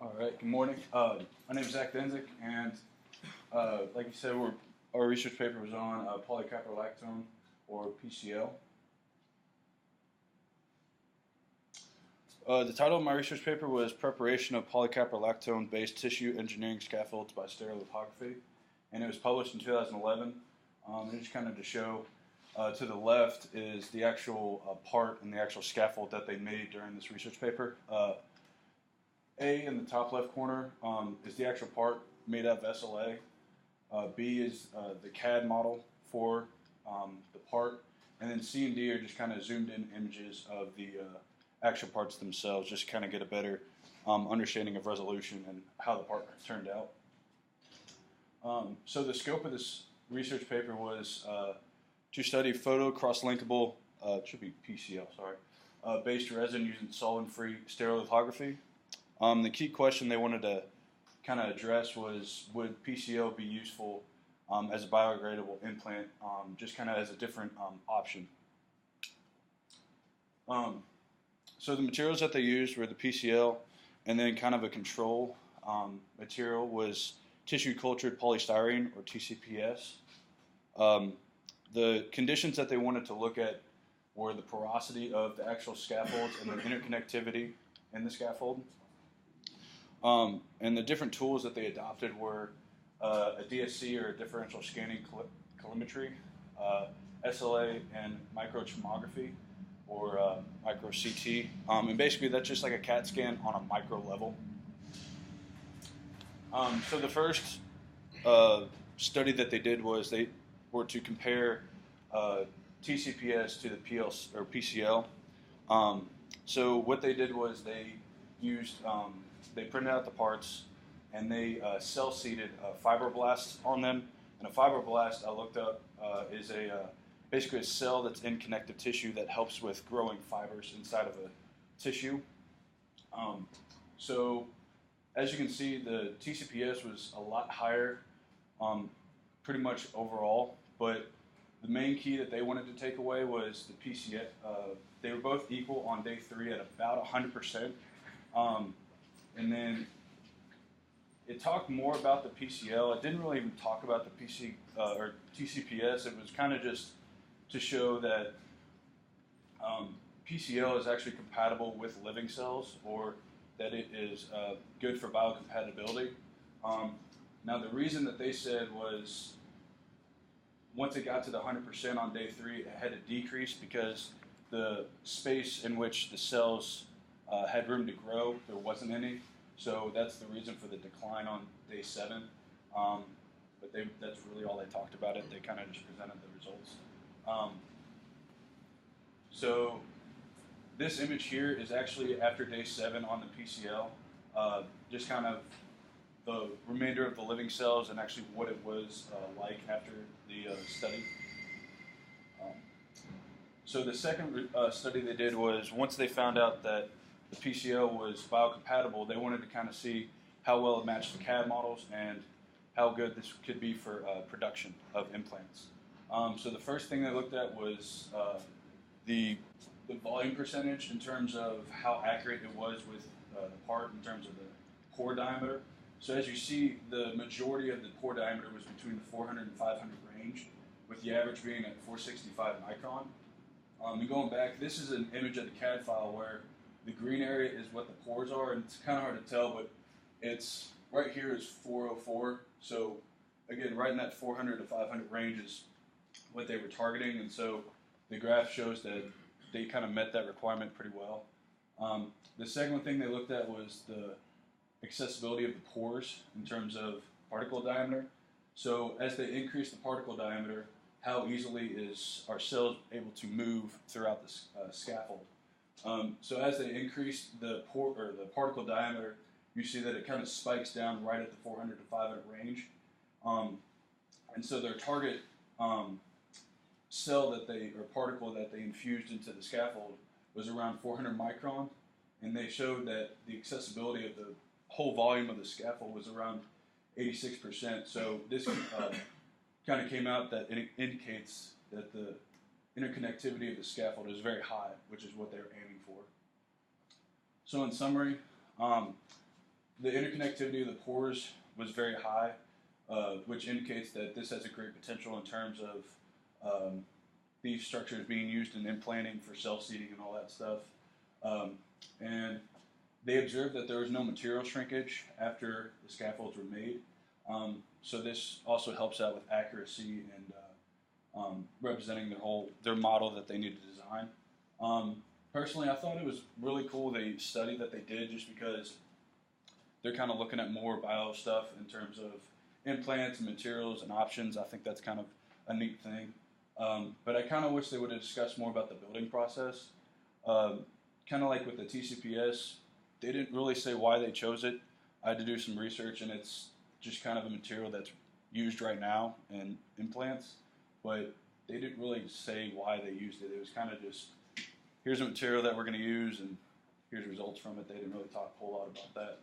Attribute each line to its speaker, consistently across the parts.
Speaker 1: All right, good morning. My name is Zack Denzig, and like you said, our research paper was on polycaprolactone, or PCL. The title of my research paper was Preparation of Polycaprolactone-Based Tissue Engineering Scaffolds by Stereolithography, and it was published in 2011. And just kind of to show, to the left is the actual part and the actual scaffold that they made during this research paper. A in the top left corner is the actual part made out of SLA. B is the CAD model for the part. And then C and D are just kind of zoomed in images of the actual parts themselves, just kind of get a better understanding of resolution and how the part turned out. So the scope of this research paper was to study photo cross-linkable, it should be PCL, sorry, based resin using solvent-free stereolithography. The key question they wanted to kind of address was, would PCL be useful as a biodegradable implant, just kind of as a different option. So the materials that they used were the PCL, and then kind of a control material was tissue cultured polystyrene, or TCPS. The conditions that they wanted to look at were the porosity of the actual scaffolds and the interconnectivity in the scaffold. And the different tools that they adopted were a DSC, or a differential scanning colorimetry, SLA, and microtomography, or micro CT. And basically that's just like a CAT scan on a micro level. So the first study that they did was they were to compare TCPS to the PCL. So what they did was they used they printed out the parts, and they cell-seeded fibroblasts on them. And a fibroblast, I looked up, is basically a cell that's in connective tissue that helps with growing fibers inside of a tissue. So as you can see, the TCPS was a lot higher pretty much overall, but the main key that they wanted to take away was the PCL. They were both equal on day 3 at about 100%. And then it talked more about the PCL. It didn't really even talk about the or TCPS. It was kind of just to show that PCL is actually compatible with living cells, or that it is good for biocompatibility. Now the reason that they said was, once it got to the 100% on day 3, it had to decrease because the space in which the cells had room to grow, there wasn't any. So that's the reason for the decline on day 7. But that's really all they talked about it. They kind of just presented the results. So this image here is actually after day 7 on the PCL. Just kind of the remainder of the living cells and actually what it was like after the study. So the second study they did was, once they found out that the PCL was biocompatible, they wanted to kind of see how well it matched the CAD models and how good this could be for production of implants. So the first thing they looked at was the volume percentage in terms of how accurate it was with the part in terms of the pore diameter. So as you see, the majority of the pore diameter was between the 400 and 500 range, with the average being at 465 micron. And going back, this is an image of the CAD file where the green area is what the pores are, and it's kind of hard to tell, but it's right here is 404. So again, right in that 400 to 500 range is what they were targeting, and so the graph shows that they kind of met that requirement pretty well. The second thing they looked at was the accessibility of the pores in terms of particle diameter. So as they increase the particle diameter, how easily is our cells able to move throughout the scaffold? So as they increase the particle diameter, you see that it kind of spikes down right at the 400 to 500 range. And so their target cell or particle that they infused into the scaffold was around 400 micron, and they showed that the accessibility of the whole volume of the scaffold was around 86%. So this kind of came out that it indicates that the interconnectivity of the scaffold is very high, which is what they were aiming for. So in summary, the interconnectivity of the pores was very high, which indicates that this has a great potential in terms of these structures being used in implanting for cell seeding and all that stuff. And they observed that there was no material shrinkage after the scaffolds were made. So this also helps out with accuracy and representing their model that they need to design. Personally, I thought it was really cool the study that they did, just because they're kind of looking at more bio stuff in terms of implants and materials and options. I think that's kind of a neat thing. But I kind of wish they would have discussed more about the building process. Kind of like with the TCPS, they didn't really say why they chose it. I had to do some research, and it's just kind of a material that's used right now in implants, but they didn't really say why they used it. It was kind of just, here's a material that we're going to use, and here's results from it. They didn't really talk a whole lot about that.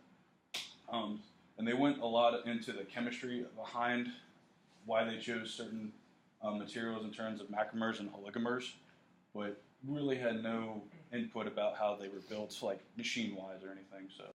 Speaker 1: And they went a lot into the chemistry behind why they chose certain materials in terms of macromers and oligomers, but really had no input about how they were built, like machine-wise or anything. So.